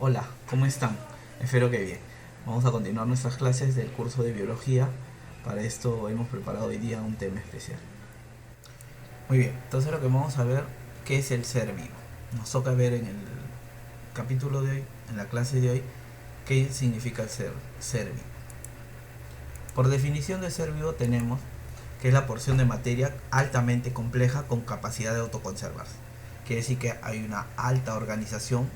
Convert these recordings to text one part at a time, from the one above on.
Hola, ¿cómo están? Espero que bien. Vamos a continuar nuestras clases del curso de biología. Para esto hemos preparado hoy día un tema especial. Muy bien, entonces lo que vamos a ver, ¿qué es el ser vivo? Nos toca ver en el capítulo de hoy, en la clase de hoy, qué significa el ser vivo. Por definición de ser vivo tenemos que es la porción de materia altamente compleja con capacidad de autoconservarse. Quiere decir que hay una alta organización,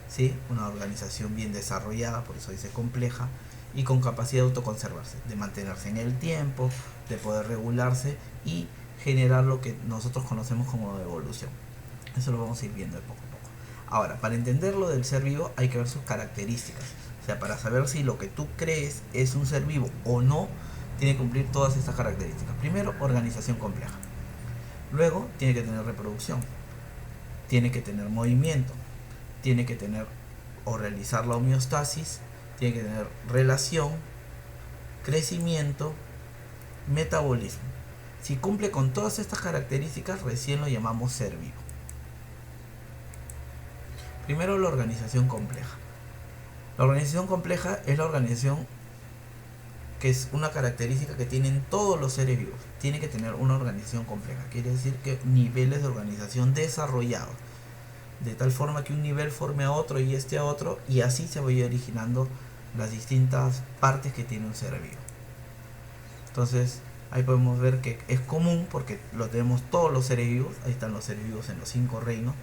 ¿sí? Una organización bien desarrollada, por eso dice compleja, y con capacidad de autoconservarse, de mantenerse en el tiempo, de poder regularse y generar lo que nosotros conocemos como evolución. Eso lo vamos a ir viendo de poco a poco. Ahora, para entender lo del ser vivo hay que ver sus características. O sea, para saber si lo que tú crees es un ser vivo o no, tiene que cumplir todas estas características. Primero, organización compleja. Luego, tiene que tener reproducción. Tiene que tener movimiento. Tiene que tener o realizar la homeostasis, tiene que tener relación, crecimiento, metabolismo. Si cumple con todas estas características, recién lo llamamos ser vivo. Primero, la organización compleja. La organización compleja es la organización que es una característica que tienen todos los seres vivos. Tiene que tener una organización compleja. Quiere decir que niveles de organización desarrollados, de tal forma que un nivel forme a otro y este a otro, y así se vaya originando las distintas partes que tiene un ser vivo. Entonces ahí podemos ver que es común porque lo tenemos todos los seres vivos. Ahí están los seres vivos en los 5 reinos.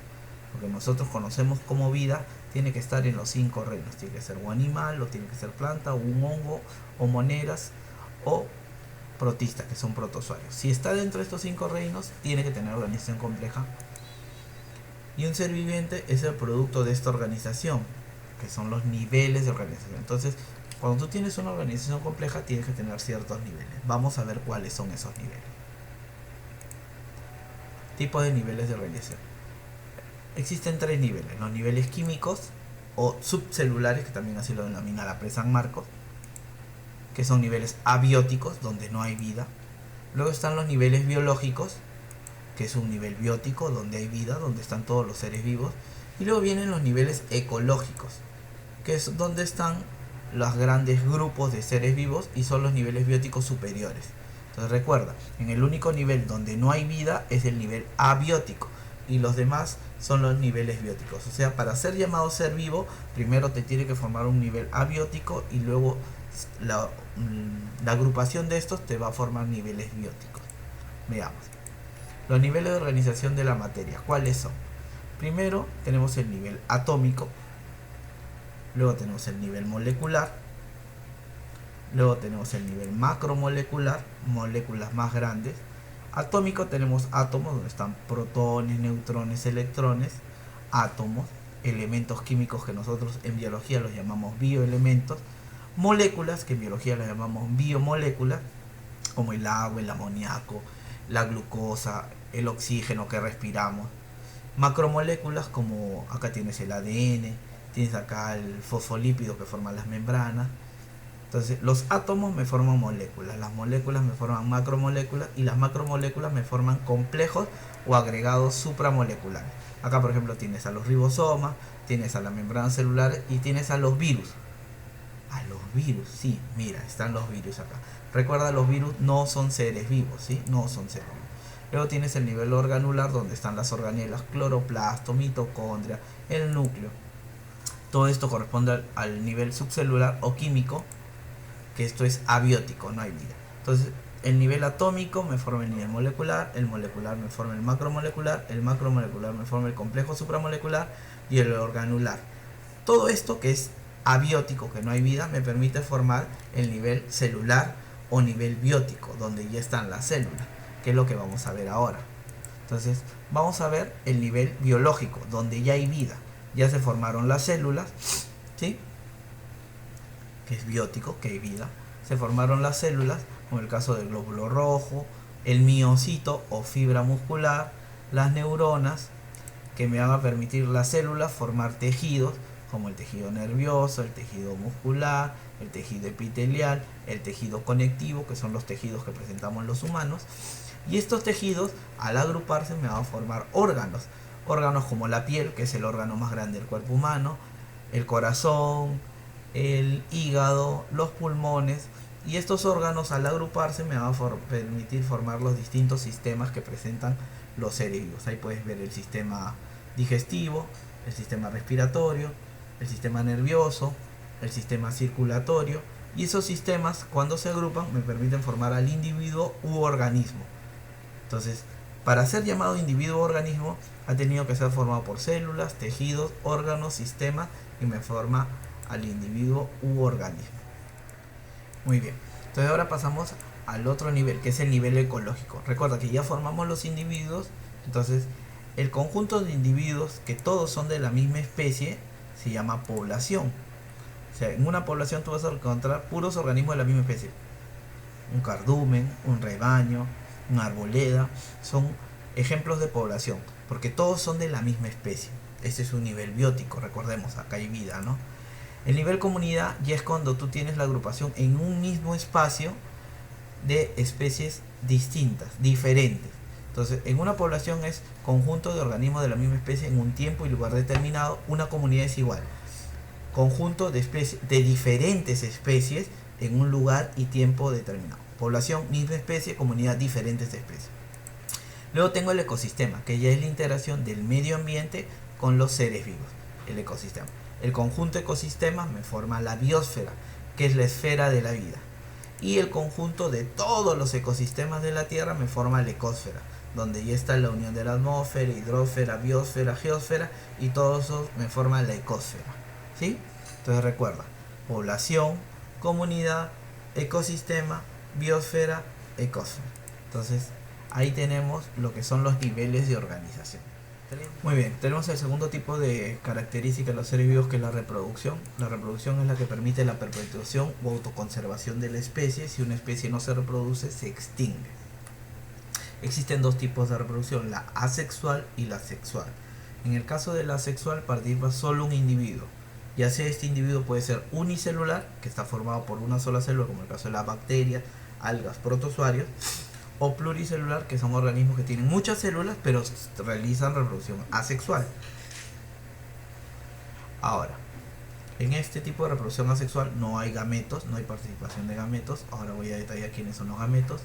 Lo que nosotros conocemos como vida tiene que estar en los 5 reinos. Tiene que ser un animal, o tiene que ser planta, o un hongo, o monedas, o protistas, que son protozoarios. Si está dentro de estos 5 reinos, tiene que tener organización compleja. Y un ser viviente es el producto de esta organización, que son los niveles de organización. Entonces, cuando tú tienes una organización compleja, tienes que tener ciertos niveles. Vamos a ver cuáles son esos niveles. Tipos de niveles de organización. Existen 3 niveles: los niveles químicos o subcelulares, que también así lo denomina la Pre San Marcos, que son niveles abióticos, donde no hay vida. Luego están los niveles biológicos, que es un nivel biótico, donde hay vida, donde están todos los seres vivos. Y luego vienen los niveles ecológicos, que es donde están los grandes grupos de seres vivos, y son los niveles bióticos superiores. Entonces recuerda, en el único nivel donde no hay vida es el nivel abiótico, y los demás son los niveles bióticos. O sea, para ser llamado ser vivo, primero te tiene que formar un nivel abiótico, y luego la agrupación de estos te va a formar niveles bióticos. Veamos. Los niveles de organización de la materia, ¿cuáles son? Primero tenemos el nivel atómico, luego tenemos el nivel molecular, luego tenemos el nivel macromolecular, moléculas más grandes. Atómico tenemos átomos, donde están protones, neutrones, electrones, átomos, elementos químicos que nosotros en biología los llamamos bioelementos, moléculas que en biología las llamamos biomoléculas, como el agua, el amoníaco, la glucosa, el oxígeno que respiramos. Macromoléculas, como acá tienes el ADN, tienes acá el fosfolípido que forma las membranas. Entonces los átomos me forman moléculas, las moléculas me forman macromoléculas, y las macromoléculas me forman complejos o agregados supramoleculares. Acá por ejemplo tienes a los ribosomas, tienes a la membrana celular y tienes a los virus. A los virus, sí, mira, están los virus acá. Recuerda, los virus no son seres vivos, ¿sí? No son seres vivos. Luego tienes el nivel organular, donde están las organelas, cloroplasto, mitocondria, el núcleo. Todo esto corresponde al nivel subcelular o químico, que esto es abiótico, no hay vida. Entonces, el nivel atómico me forma el nivel molecular, el molecular me forma el macromolecular me forma el complejo supramolecular, y el organular. Todo esto que es abiótico, que no hay vida, me permite formar el nivel celular o nivel biótico, donde ya están las células, que es lo que vamos a ver ahora. Entonces vamos a ver el nivel biológico, donde ya hay vida, ya se formaron las células, ¿sí? Que es biótico, que hay vida. Se formaron las células, como el caso del glóbulo rojo, el miocito o fibra muscular, las neuronas, que me van a permitir las células formar tejidos, como el tejido nervioso, el tejido muscular, el tejido epitelial, el tejido conectivo, que son los tejidos que presentamos los humanos. Y estos tejidos, al agruparse, me van a formar órganos. Órganos como la piel, que es el órgano más grande del cuerpo humano, el corazón, el hígado, los pulmones, y estos órganos al agruparse me van a permitir formar los distintos sistemas que presentan los seres vivos. Ahí puedes ver el sistema digestivo, el sistema respiratorio, el sistema nervioso, el sistema circulatorio, y esos sistemas cuando se agrupan me permiten formar al individuo u organismo. Entonces, para ser llamado individuo u organismo ha tenido que ser formado por células, tejidos, órganos, sistemas, y me forma al individuo u organismo. Muy bien, entonces ahora pasamos al otro nivel, que es el nivel ecológico. Recuerda que ya formamos los individuos, entonces el conjunto de individuos que todos son de la misma especie se llama población. O sea, en una población tú vas a encontrar puros organismos de la misma especie. Un cardumen, un rebaño, una arboleda, son ejemplos de población, porque todos son de la misma especie. Este es un nivel biótico, recordemos, acá hay vida, ¿no? El nivel comunidad ya es cuando tú tienes la agrupación en un mismo espacio de especies distintas, diferentes. Entonces, en una población es conjunto de organismos de la misma especie en un tiempo y lugar determinado. Una comunidad es igual, conjunto de especies de diferentes especies en un lugar y tiempo determinado. Población, misma especie; comunidad, diferentes especies. Luego tengo el ecosistema, que ya es la integración del medio ambiente con los seres vivos. El ecosistema. El conjunto de ecosistemas me forma la biosfera, que es la esfera de la vida. Y el conjunto de todos los ecosistemas de la Tierra me forma la ecosfera, donde ya está la unión de la atmósfera, hidrosfera, biosfera, geosfera, y todo eso me forma la ecosfera. ¿Sí? Entonces recuerda, población, comunidad, ecosistema, biosfera, ecosfera. Entonces ahí tenemos lo que son los niveles de organización. Muy bien, tenemos el segundo tipo de característica de los seres vivos, que es la reproducción. La reproducción es la que permite la perpetuación o autoconservación de la especie. Si una especie no se reproduce, se extingue. Existen dos tipos de reproducción, la asexual y la sexual. En el caso de la asexual participa solo un individuo. Ya sea este individuo puede ser unicelular, que está formado por una sola célula, como el caso de las bacterias, algas, protozoarios, o pluricelular, que son organismos que tienen muchas células pero realizan reproducción asexual. Ahora, en este tipo de reproducción asexual no hay gametos, no hay participación de gametos. Ahora voy a detallar quiénes son los gametos.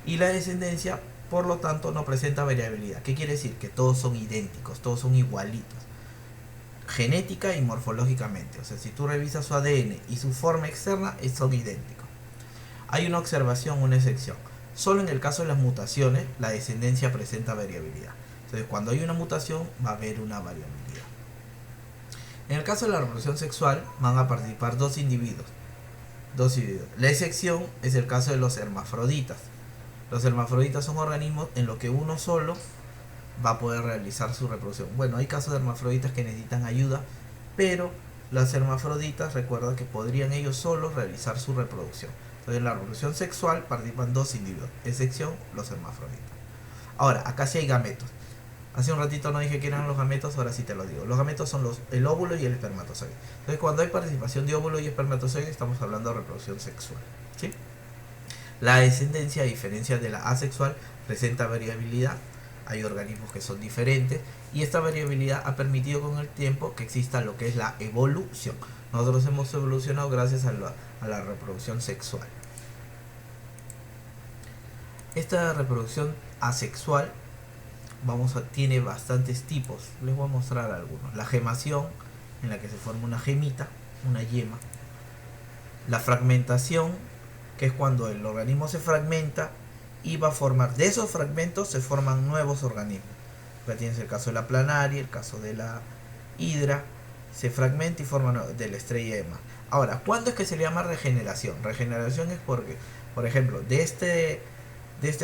Y la descendencia, por lo tanto, no presenta variabilidad. ¿Qué quiere decir? Que todos son idénticos, todos son igualitos, genética y morfológicamente. O sea, si tú revisas su ADN y su forma externa, son idénticos. Hay una observación, una excepción. Solo en el caso de las mutaciones, la descendencia presenta variabilidad. Entonces, cuando hay una mutación, va a haber una variabilidad. En el caso de la reproducción sexual, van a participar dos individuos. La excepción es el caso de los hermafroditas. Los hermafroditas son organismos en los que uno solo va a poder realizar su reproducción. Bueno, hay casos de hermafroditas que necesitan ayuda, pero las hermafroditas, recuerda que podrían ellos solos realizar su reproducción. Entonces, en la reproducción sexual participan dos individuos, excepción los hermafroditas. Ahora, acá sí hay gametos. Hace un ratito no dije que eran los gametos, ahora sí te lo digo. Los gametos son el óvulo y el espermatozoide. Entonces, cuando hay participación de óvulo y espermatozoide, estamos hablando de reproducción sexual, ¿sí? La descendencia, a diferencia de la asexual, presenta variabilidad. Hay organismos que son diferentes y esta variabilidad ha permitido con el tiempo que exista lo que es la evolución. Nosotros hemos evolucionado gracias a la reproducción sexual. Esta reproducción asexual tiene bastantes tipos. Les voy a mostrar algunos. La gemación, en la que se forma una gemita, una yema. La fragmentación, que es cuando el organismo se fragmenta y va a formar, de esos fragmentos se forman nuevos organismos. Ya tienes el caso de la planaria, el caso de la hidra, se fragmenta y forma de la estrella de mar. Ahora, ¿cuándo es que se le llama regeneración? Regeneración es porque, por ejemplo, de esta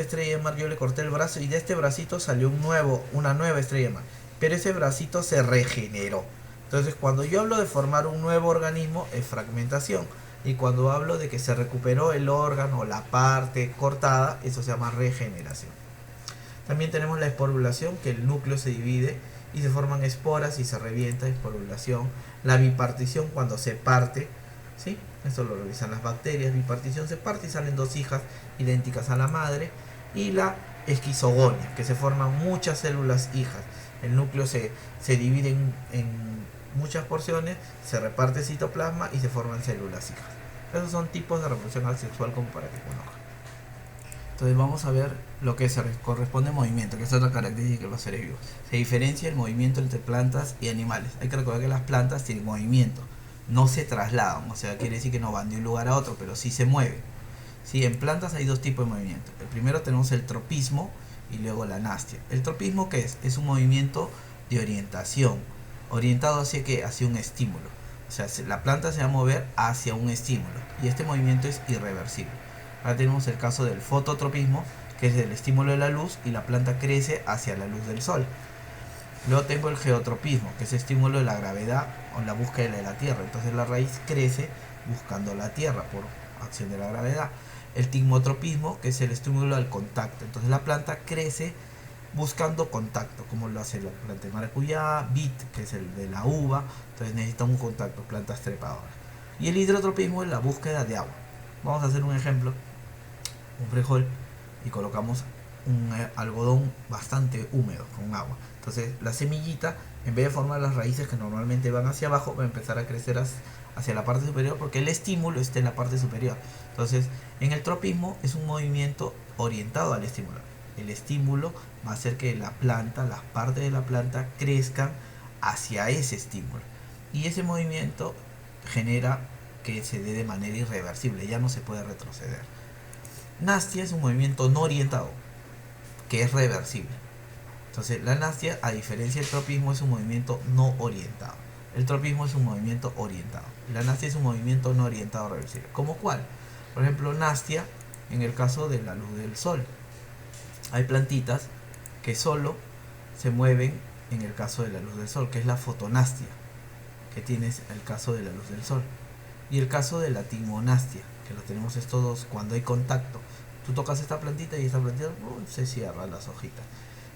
estrella de mar yo le corté el brazo y de este bracito salió una nueva estrella de mar, pero ese bracito se regeneró. Entonces, cuando yo hablo de formar un nuevo organismo, es fragmentación. Y cuando hablo de que se recuperó el órgano o la parte cortada, eso se llama regeneración. También tenemos la esporulación, que el núcleo se divide y se forman esporas y se revienta, esporulación. La bipartición, cuando se parte, ¿sí? Esto lo revisan las bacterias. Bipartición, se parte y salen dos hijas idénticas a la madre. Y la esquizogonia, que se forman muchas células hijas. El núcleo se divide en muchas porciones, se reparte el citoplasma y se forman células hijas. Esos son tipos de reproducción asexual como para que conozcan. Entonces vamos a ver lo que se corresponde al movimiento, que es otra característica de los seres vivos. Se diferencia el movimiento entre plantas y animales. Hay que recordar que las plantas tienen movimiento, no se trasladan, o sea, quiere decir que no van de un lugar a otro, pero sí se mueven. Sí, en plantas hay dos tipos de movimiento. El primero tenemos el tropismo y luego la anastia. ¿El tropismo qué es? Es un movimiento de orientación, orientado hacia qué, hacia un estímulo. O sea, la planta se va a mover hacia un estímulo y este movimiento es irreversible. Ahora tenemos el caso del fototropismo, que es el estímulo de la luz y la planta crece hacia la luz del sol. Luego tengo el geotropismo, que es el estímulo de la gravedad o la búsqueda de la tierra. Entonces la raíz crece buscando la tierra por acción de la gravedad. El tigmotropismo, que es el estímulo al contacto. Entonces la planta crece buscando contacto, como lo hace la planta de maracuyá, vid, que es el de la uva. Entonces necesita un contacto, plantas trepadoras. Y el hidrotropismo es la búsqueda de agua. Vamos a hacer un ejemplo. Un frijol y colocamos un algodón bastante húmedo con agua. Entonces la semillita, en vez de formar las raíces que normalmente van hacia abajo, va a empezar a crecer hacia la parte superior porque el estímulo está en la parte superior. Entonces en el tropismo es un movimiento orientado al estímulo. El estímulo va a hacer que la planta, las partes de la planta crezcan hacia ese estímulo. Y ese movimiento genera que se dé de manera irreversible, ya no se puede retroceder. Nastia es un movimiento no orientado, que es reversible. Entonces la nastia, a diferencia del tropismo, es un movimiento no orientado. El tropismo es un movimiento orientado. La nastia es un movimiento no orientado reversible. ¿Cómo cuál? Por ejemplo, nastia en el caso de la luz del sol. Hay plantitas que solo se mueven en el caso de la luz del sol, que es la fotonastia, que tienes el caso de la luz del sol. Y el caso de la timonastia, que lo tenemos estos dos cuando hay contacto. Tú tocas esta plantita y esta plantita se cierran las hojitas.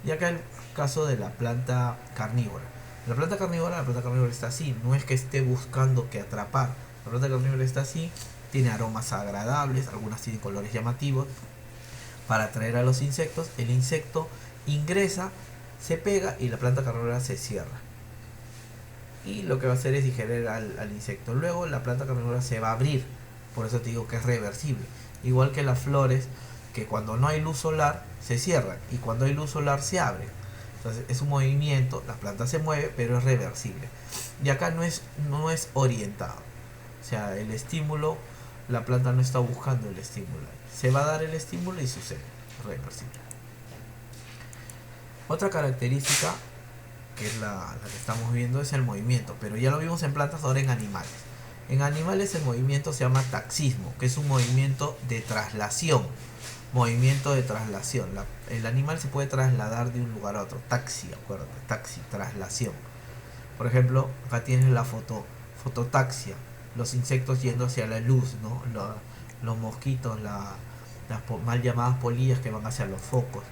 Y acá el caso de la planta carnívora. La planta carnívora está así, no es que esté buscando que atrapar. La planta carnívora está así, tiene aromas agradables, algunas tienen colores llamativos. Para atraer a los insectos, el insecto ingresa, se pega y la planta carnívora se cierra. Y lo que va a hacer es digerir al insecto. Luego la planta carnívora se va a abrir, por eso te digo que es reversible. Igual que las flores, que cuando no hay luz solar se cierran y cuando hay luz solar se abren. Entonces es un movimiento, la planta se mueve, pero es reversible. Y acá no es orientado. O sea, el estímulo, la planta no está buscando el estímulo. Se va a dar el estímulo y sucede, reversible. Otra característica, que es la que estamos viendo, es el movimiento, pero ya lo vimos en plantas, ahora en animales. En animales el movimiento se llama taxismo, que es un movimiento de traslación. Movimiento de traslación. El animal se puede trasladar de un lugar a otro. Taxi, acuérdate, taxi, traslación. Por ejemplo, acá tienes la fototaxia, los insectos yendo hacia la luz, ¿no? Los mosquitos, las mal llamadas polillas que van hacia los focos.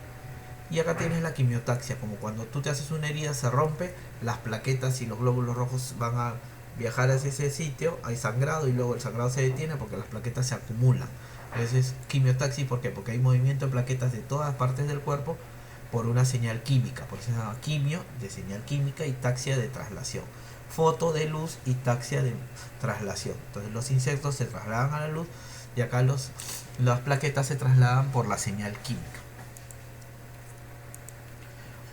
Y acá tienes la quimiotaxia, como cuando tú te haces una herida, se rompe, las plaquetas y los glóbulos rojos van a viajar hacia ese sitio, hay sangrado y luego el sangrado se detiene porque las plaquetas se acumulan. Entonces es quimiotaxia, ¿por qué? Porque hay movimiento de plaquetas de todas partes del cuerpo por una señal química, por eso se llama quimio de señal química y taxia de traslación. Foto de luz y taxia de traslación. Entonces los insectos se trasladan a la luz y acá las plaquetas se trasladan por la señal química.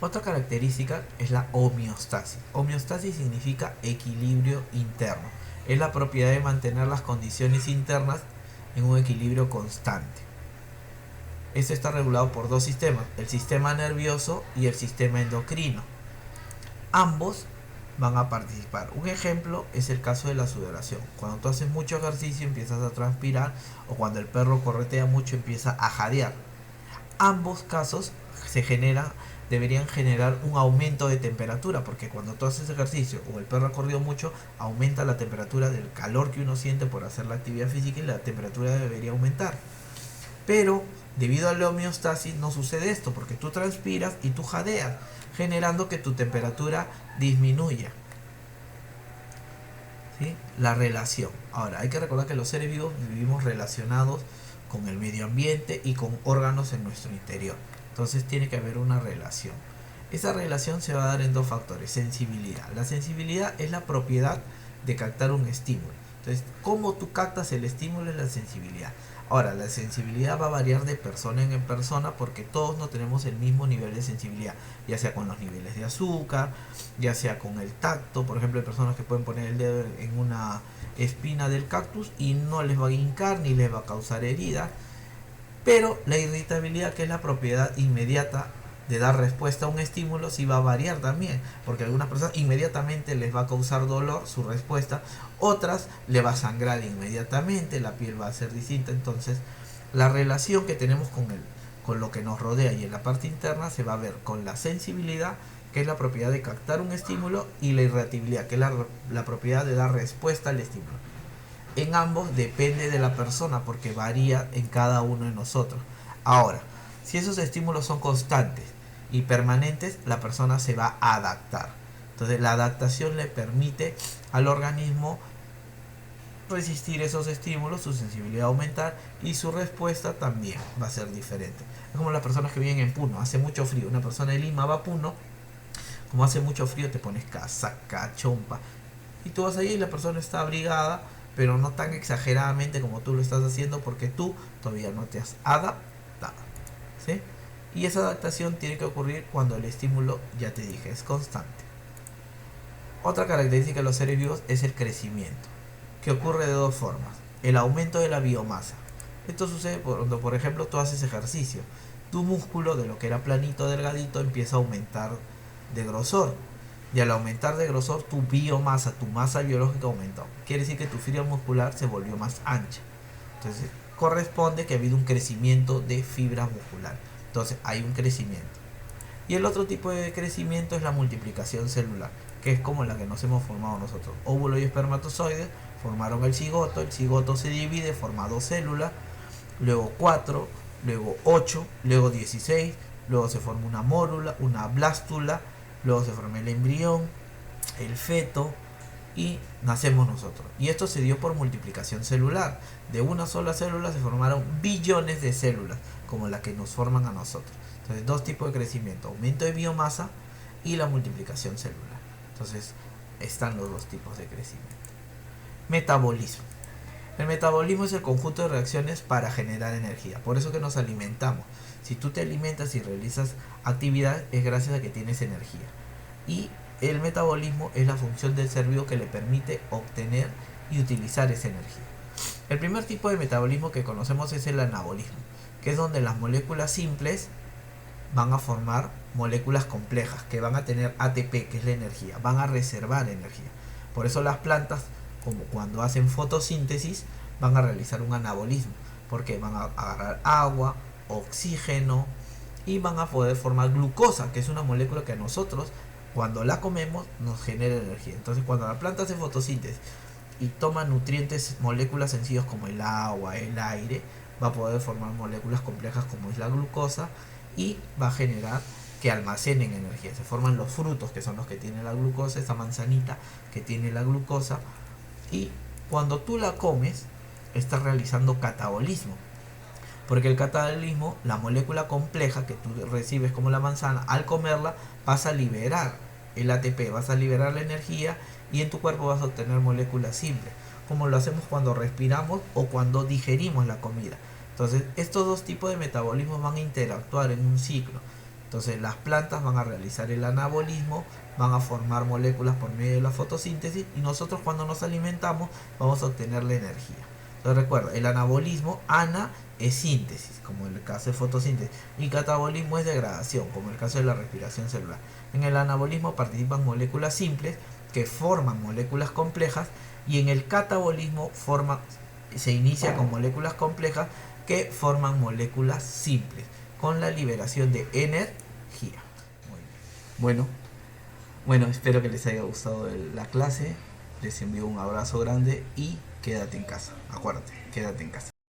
Otra característica es la homeostasis. Homeostasis significa equilibrio interno. Es la propiedad de mantener las condiciones internas en un equilibrio constante. Esto está regulado por dos sistemas, el sistema nervioso y el sistema endocrino. Ambos van a participar. Un ejemplo es el caso de la sudoración. Cuando tú haces mucho ejercicio empiezas a transpirar, o cuando el perro corretea mucho empieza a jadear. Ambos casos deberían generar un aumento de temperatura, porque cuando tú haces ejercicio o el perro ha corrido mucho, aumenta la temperatura del calor que uno siente por hacer la actividad física y la temperatura debería aumentar. Pero debido a la homeostasis no sucede esto, porque tú transpiras y tú jadeas, generando que tu temperatura disminuya. ¿Sí? La relación. Ahora, hay que recordar que los seres vivos vivimos relacionados con el medio ambiente y con órganos en nuestro interior. Entonces tiene que haber una relación. Esa relación se va a dar en dos factores. Sensibilidad. La sensibilidad es la propiedad de captar un estímulo. Entonces, cómo tú captas el estímulo es la sensibilidad. Ahora, la sensibilidad va a variar de persona en persona porque todos no tenemos el mismo nivel de sensibilidad, ya sea con los niveles de azúcar, ya sea con el tacto. Por ejemplo, hay personas que pueden poner el dedo en una espina del cactus y no les va a hincar ni les va a causar herida. Pero la irritabilidad, que es la propiedad inmediata de dar respuesta a un estímulo, sí va a variar también, porque a algunas personas inmediatamente les va a causar dolor su respuesta, otras le va a sangrar inmediatamente, la piel va a ser distinta. Entonces la relación que tenemos con lo que nos rodea y en la parte interna se va a ver con la sensibilidad, que es la propiedad de captar un estímulo, y la irritabilidad, que es la propiedad de dar respuesta al estímulo. En ambos depende de la persona porque varía en cada uno de nosotros. Ahora, si esos estímulos son constantes y permanentes, la persona se va a adaptar. Entonces la adaptación le permite al organismo resistir esos estímulos, su sensibilidad aumentar y su respuesta también va a ser diferente. Es como las personas que viven en Puno, hace mucho frío. Una persona de Lima va a Puno, como hace mucho frío te pones casaca, chompa, y tú vas allí y la persona está abrigada, pero no tan exageradamente como tú lo estás haciendo porque tú todavía no te has adaptado, ¿sí? Y esa adaptación tiene que ocurrir cuando el estímulo, ya te dije, es constante. Otra característica de los seres vivos es el crecimiento, que ocurre de dos formas. El aumento de la biomasa. Esto sucede cuando, por ejemplo, tú haces ejercicio. Tu músculo, de lo que era planito, delgadito, empieza a aumentar de grosor. Y al aumentar de grosor, tu biomasa, tu masa biológica aumentó. Quiere decir que tu fibra muscular se volvió más ancha. Entonces, corresponde que ha habido un crecimiento de fibra muscular. Entonces, hay un crecimiento. Y el otro tipo de crecimiento es la multiplicación celular, que es como la que nos hemos formado nosotros. Óvulo y espermatozoides formaron el cigoto se divide, forma 2 células, luego 4, luego 8, luego 16, luego se forma una mórula, una blástula, luego se forma el embrión, el feto y nacemos nosotros. Y esto se dio por multiplicación celular. De una sola célula se formaron billones de células, como la que nos forman a nosotros. Entonces, dos tipos de crecimiento: aumento de biomasa y la multiplicación celular. Entonces, están los dos tipos de crecimiento. Metabolismo. El metabolismo es el conjunto de reacciones para generar energía. Por eso que nos alimentamos. Si tú te alimentas y realizas actividades, es gracias a que tienes energía. Y el metabolismo es la función del ser vivo que le permite obtener y utilizar esa energía. El primer tipo de metabolismo que conocemos es el anabolismo, que es donde las moléculas simples van a formar moléculas complejas que van a tener ATP, que es la energía, van a reservar energía. Por eso las plantas, como cuando hacen fotosíntesis, van a realizar un anabolismo, porque van a agarrar agua, oxígeno y van a poder formar glucosa, que es una molécula que a nosotros, cuando la comemos, nos genera energía. Entonces, cuando la planta hace fotosíntesis y toma nutrientes, moléculas sencillas como el agua, el aire, va a poder formar moléculas complejas como es la glucosa y va a generar que almacenen energía. Se forman los frutos, que son los que tienen la glucosa, esa manzanita que tiene la glucosa, y cuando tú la comes estás realizando catabolismo, porque el catabolismo, la molécula compleja que tú recibes como la manzana, al comerla vas a liberar el ATP, vas a liberar la energía y en tu cuerpo vas a obtener moléculas simples, como lo hacemos cuando respiramos o cuando digerimos la comida. Entonces, estos dos tipos de metabolismos van a interactuar en un ciclo. Entonces, las plantas van a realizar el anabolismo, van a formar moléculas por medio de la fotosíntesis, y nosotros cuando nos alimentamos vamos a obtener la energía. Entonces, recuerda, el anabolismo, ana es síntesis, como en el caso de fotosíntesis, y catabolismo es degradación, como en el caso de la respiración celular. En el anabolismo participan moléculas simples que forman moléculas complejas, y en el catabolismo se inicia con moléculas complejas que forman moléculas simples, con la liberación de energía. Muy bien. Bueno, espero que les haya gustado la clase. Les envío un abrazo grande y quédate en casa. Acuérdate, quédate en casa.